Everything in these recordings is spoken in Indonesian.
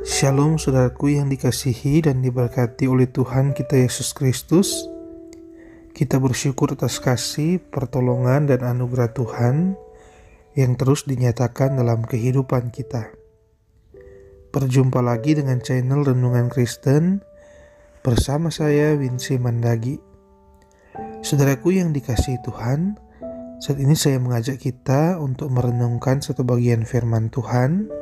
Shalom saudaraku yang dikasihi dan diberkati oleh Tuhan kita Yesus Kristus. Kita bersyukur atas kasih, pertolongan dan anugerah Tuhan yang terus dinyatakan dalam kehidupan kita. Berjumpa lagi dengan channel Renungan Kristen bersama saya Wincy Mandagi. Saudaraku yang dikasihi Tuhan, saat ini saya mengajak kita untuk merenungkan satu bagian firman Tuhan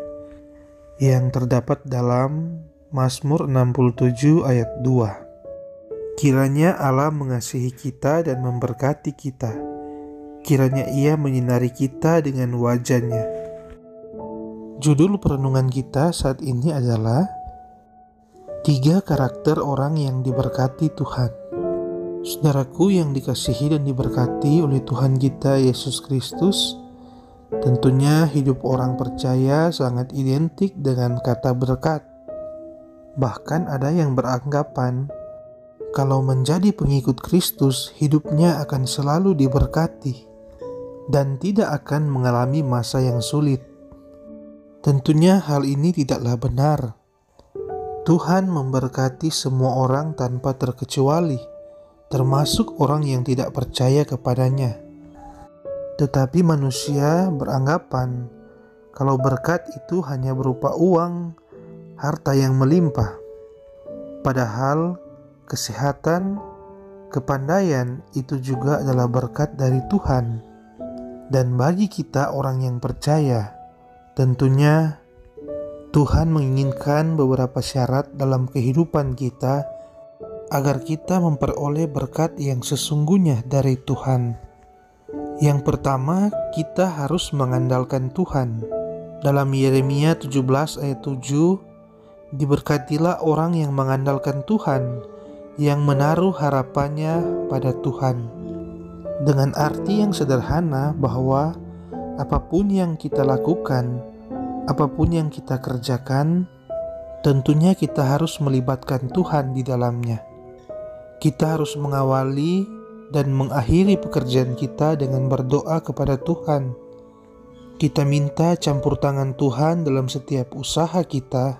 yang terdapat dalam Mazmur 67 ayat 2. Kiranya Allah mengasihi kita dan memberkati kita. Kiranya Ia menyinari kita dengan wajah-Nya. Judul perenungan kita saat ini adalah 3 karakter orang yang diberkati Tuhan. Saudaraku yang dikasihi dan diberkati oleh Tuhan kita Yesus Kristus, tentunya hidup orang percaya sangat identik dengan kata berkat. Bahkan ada yang beranggapan kalau menjadi pengikut Kristus, hidupnya akan selalu diberkati dan tidak akan mengalami masa yang sulit. Tentunya hal ini tidaklah benar. Tuhan memberkati semua orang tanpa terkecuali, termasuk orang yang tidak percaya kepadanya. Tetapi manusia beranggapan kalau berkat itu hanya berupa uang, harta yang melimpah. Padahal kesehatan, kepandaian itu juga adalah berkat dari Tuhan. Dan bagi kita orang yang percaya, tentunya Tuhan menginginkan beberapa syarat dalam kehidupan kita agar kita memperoleh berkat yang sesungguhnya dari Tuhan. Yang pertama, kita harus mengandalkan Tuhan. Dalam Yeremia 17 ayat 7, diberkatilah orang yang mengandalkan Tuhan, yang menaruh harapannya pada Tuhan. Dengan arti yang sederhana bahwa apapun yang kita lakukan, apapun yang kita kerjakan, tentunya kita harus melibatkan Tuhan di dalamnya. Kita harus mengawali dan mengakhiri pekerjaan kita dengan berdoa kepada Tuhan. Kita minta campur tangan Tuhan dalam setiap usaha kita,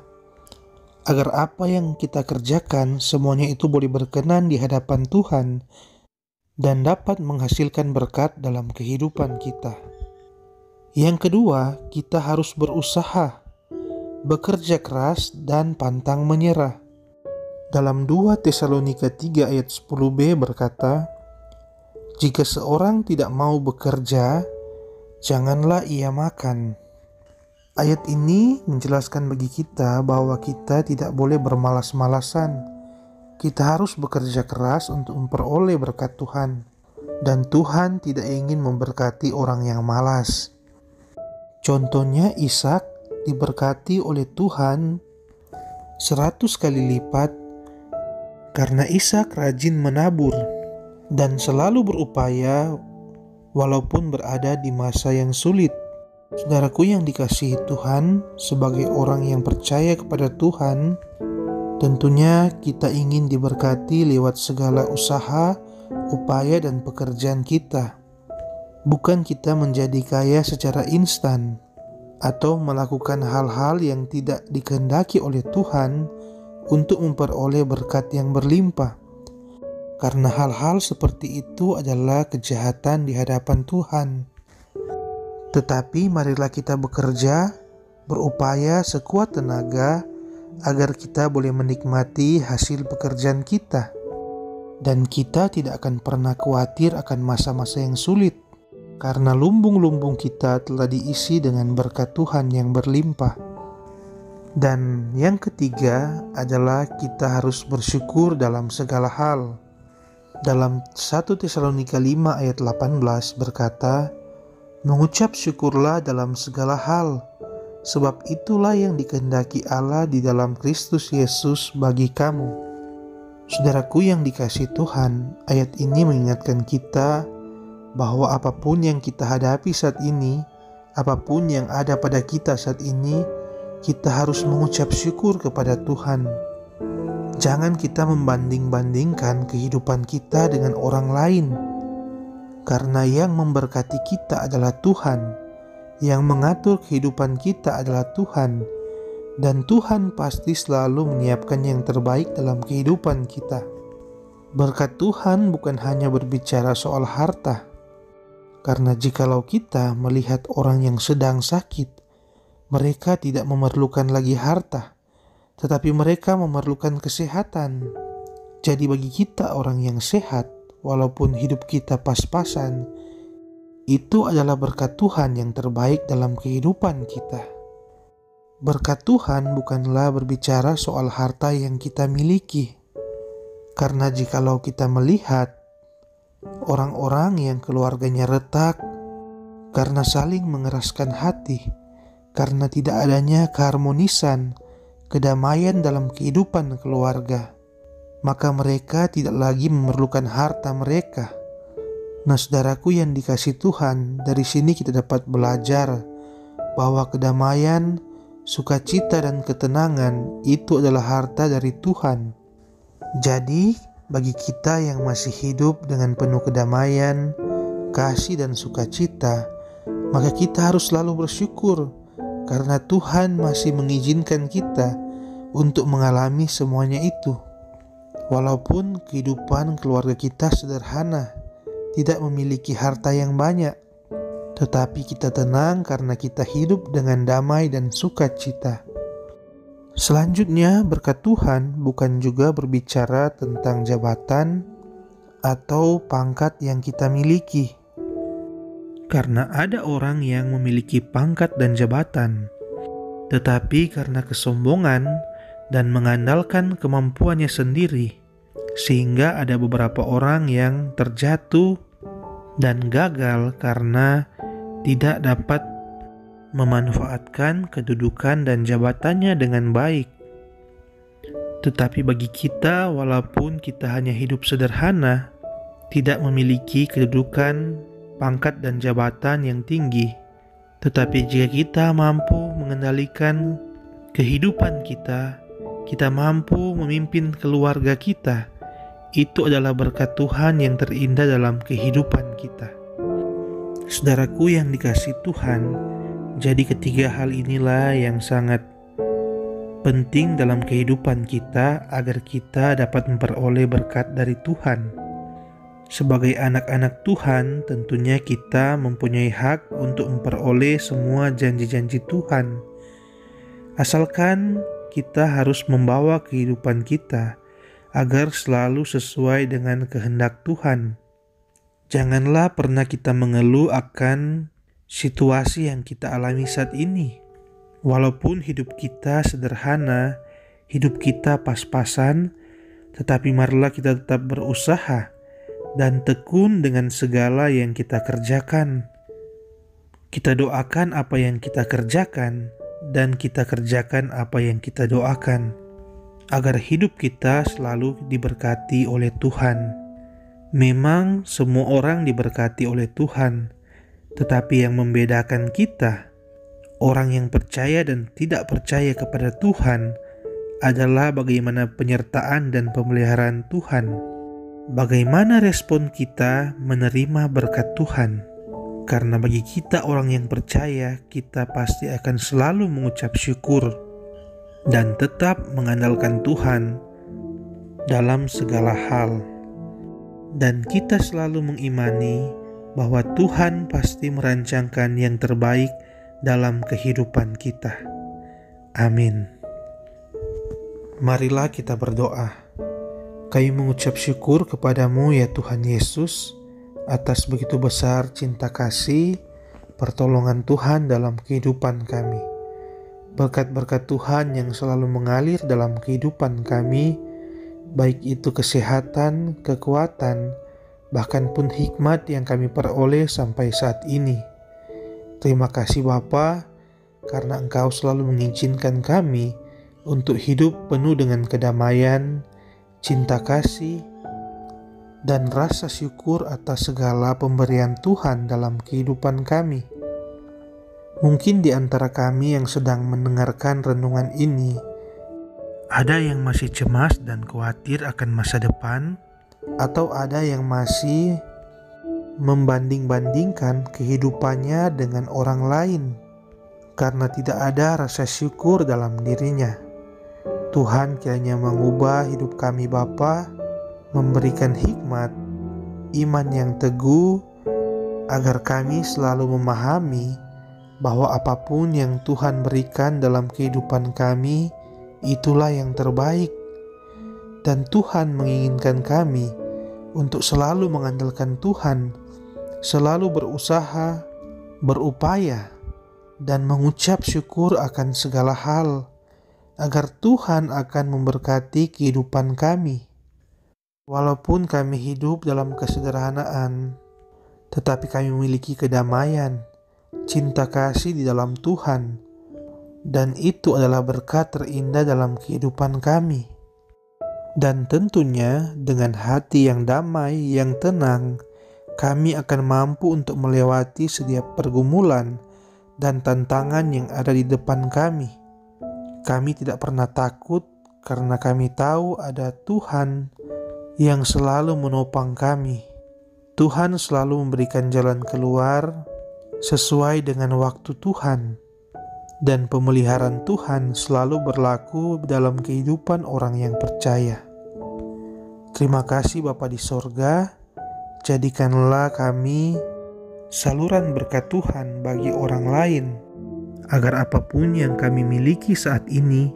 agar apa yang kita kerjakan semuanya itu boleh berkenan di hadapan Tuhan dan dapat menghasilkan berkat dalam kehidupan kita. Yang kedua, kita harus berusaha, bekerja keras dan pantang menyerah. Dalam 2 Tesalonika 3 ayat 10b berkata, jika seorang tidak mau bekerja, janganlah ia makan. Ayat ini menjelaskan bagi kita bahwa kita tidak boleh bermalas-malasan. Kita harus bekerja keras untuk memperoleh berkat Tuhan. Dan Tuhan tidak ingin memberkati orang yang malas. Contohnya Ishak diberkati oleh Tuhan 100 kali lipat karena Ishak rajin menabur dan selalu berupaya walaupun berada di masa yang sulit. Saudaraku yang dikasihi Tuhan, sebagai orang yang percaya kepada Tuhan, tentunya kita ingin diberkati lewat segala usaha, upaya dan pekerjaan kita. Bukan kita menjadi kaya secara instan atau melakukan hal-hal yang tidak dikehendaki oleh Tuhan untuk memperoleh berkat yang berlimpah. Karena hal-hal seperti itu adalah kejahatan di hadapan Tuhan. Tetapi marilah kita bekerja, berupaya sekuat tenaga agar kita boleh menikmati hasil pekerjaan kita. Dan kita tidak akan pernah khawatir akan masa-masa yang sulit, karena lumbung-lumbung kita telah diisi dengan berkat Tuhan yang berlimpah. Dan yang ketiga adalah kita harus bersyukur dalam segala hal. Dalam 1 Tesalonika 5 ayat 18 berkata, mengucap syukurlah dalam segala hal, sebab itulah yang dikehendaki Allah di dalam Kristus Yesus bagi kamu. Saudaraku yang dikasihi Tuhan, ayat ini mengingatkan kita bahwa apapun yang kita hadapi saat ini, apapun yang ada pada kita saat ini, kita harus mengucap syukur kepada Tuhan. Jangan kita membanding-bandingkan kehidupan kita dengan orang lain, karena yang memberkati kita adalah Tuhan, yang mengatur kehidupan kita adalah Tuhan, dan Tuhan pasti selalu menyiapkan yang terbaik dalam kehidupan kita. Berkat Tuhan bukan hanya berbicara soal harta, karena jikalau kita melihat orang yang sedang sakit, mereka tidak memerlukan lagi harta, tetapi mereka memerlukan kesehatan. Jadi bagi kita orang yang sehat, walaupun hidup kita pas-pasan, itu adalah berkat Tuhan yang terbaik dalam kehidupan kita. Berkat Tuhan bukanlah berbicara soal harta yang kita miliki, karena jikalau kita melihat orang-orang yang keluarganya retak karena saling mengeraskan hati, karena tidak adanya keharmonisan, kedamaian dalam kehidupan keluarga, maka mereka tidak lagi memerlukan harta mereka. Nah, saudaraku yang dikasihi Tuhan, dari sini kita dapat belajar bahwa kedamaian, sukacita, dan ketenangan itu adalah harta dari Tuhan. Jadi, bagi kita yang masih hidup dengan penuh kedamaian, kasih, dan sukacita, maka kita harus selalu bersyukur karena Tuhan masih mengizinkan kita untuk mengalami semuanya itu. Walaupun kehidupan keluarga kita sederhana, tidak memiliki harta yang banyak, tetapi kita tenang karena kita hidup dengan damai dan sukacita. Selanjutnya, berkat Tuhan bukan juga berbicara tentang jabatan atau pangkat yang kita miliki. Karena ada orang yang memiliki pangkat dan jabatan, tetapi karena kesombongan dan mengandalkan kemampuannya sendiri, sehingga ada beberapa orang yang terjatuh dan gagal karena tidak dapat memanfaatkan kedudukan dan jabatannya dengan baik. Tetapi bagi kita, walaupun kita hanya hidup sederhana, tidak memiliki kedudukan, pangkat, dan jabatan yang tinggi, tetapi jika kita mampu mengendalikan kehidupan kita, kita mampu memimpin keluarga kita, itu adalah berkat Tuhan yang terindah dalam kehidupan kita. Saudaraku yang dikasihi Tuhan, jadi ketiga hal inilah yang sangat penting dalam kehidupan kita agar kita dapat memperoleh berkat dari Tuhan. Sebagai anak-anak Tuhan, tentunya kita mempunyai hak untuk memperoleh semua janji-janji Tuhan. Asalkan kita harus membawa kehidupan kita agar selalu sesuai dengan kehendak Tuhan. Janganlah pernah kita mengeluh akan situasi yang kita alami saat ini. Walaupun hidup kita sederhana, hidup kita pas-pasan, tetapi marilah kita tetap berusaha dan tekun dengan segala yang kita kerjakan. Kita doakan apa yang kita kerjakan, dan kita kerjakan apa yang kita doakan, agar hidup kita selalu diberkati oleh Tuhan. Memang semua orang diberkati oleh Tuhan, tetapi yang membedakan kita, orang yang percaya dan tidak percaya kepada Tuhan, adalah bagaimana penyertaan dan pemeliharaan Tuhan. Bagaimana respon kita menerima berkat Tuhan? Karena bagi kita orang yang percaya, kita pasti akan selalu mengucap syukur dan tetap mengandalkan Tuhan dalam segala hal. Dan kita selalu mengimani bahwa Tuhan pasti merancangkan yang terbaik dalam kehidupan kita. Amin. Marilah kita berdoa. Kami mengucap syukur kepadamu ya Tuhan Yesus, atas begitu besar cinta kasih, pertolongan Tuhan dalam kehidupan kami. Berkat-berkat Tuhan yang selalu mengalir dalam kehidupan kami, baik itu kesehatan, kekuatan, bahkan pun hikmat yang kami peroleh sampai saat ini. Terima kasih Bapa, karena Engkau selalu mengizinkan kami untuk hidup penuh dengan kedamaian, cinta kasih, dan rasa syukur atas segala pemberian Tuhan dalam kehidupan kami. Mungkin di antara kami yang sedang mendengarkan renungan ini, ada yang masih cemas dan khawatir akan masa depan, atau ada yang masih membanding-bandingkan kehidupannya dengan orang lain. karena tidak ada rasa syukur dalam dirinya. Tuhan kiranya mengubah hidup kami Bapa, memberikan hikmat, iman yang teguh, agar kami selalu memahami bahwa apapun yang Tuhan berikan dalam kehidupan kami, itulah yang terbaik. Dan Tuhan menginginkan kami untuk selalu mengandalkan Tuhan, selalu berusaha, berupaya, dan mengucap syukur akan segala hal, agar Tuhan akan memberkati kehidupan kami. Walaupun kami hidup dalam kesederhanaan, tetapi kami memiliki kedamaian, cinta kasih di dalam Tuhan, dan itu adalah berkat terindah dalam kehidupan kami. Dan tentunya dengan hati yang damai, yang tenang, kami akan mampu untuk melewati setiap pergumulan dan tantangan yang ada di depan kami. Kami tidak pernah takut karena kami tahu ada Tuhan yang selalu menopang kami. Tuhan selalu memberikan jalan keluar sesuai dengan waktu Tuhan, dan pemeliharaan Tuhan selalu berlaku dalam kehidupan orang yang percaya. Terima kasih Bapa di sorga, jadikanlah kami saluran berkat Tuhan bagi orang lain, agar apapun yang kami miliki saat ini,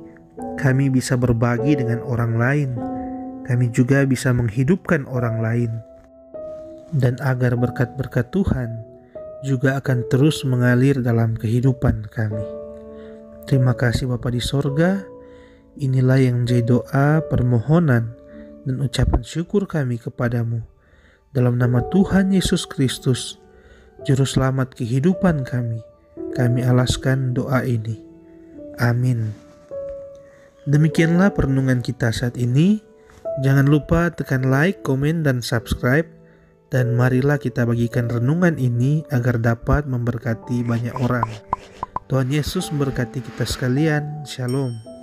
kami bisa berbagi dengan orang lain. Kami juga bisa menghidupkan orang lain. Dan agar berkat-berkat Tuhan juga akan terus mengalir dalam kehidupan kami. Terima kasih Bapa di sorga. Inilah yang menjadi doa, permohonan, dan ucapan syukur kami kepadamu. Dalam nama Tuhan Yesus Kristus, Juru Selamat kehidupan kami alaskan doa ini. Amin. Demikianlah perenungan kita saat ini. Jangan lupa tekan like, komen, dan subscribe. Dan marilah kita bagikan renungan ini agar dapat memberkati banyak orang. Tuhan Yesus memberkati kita sekalian. Shalom.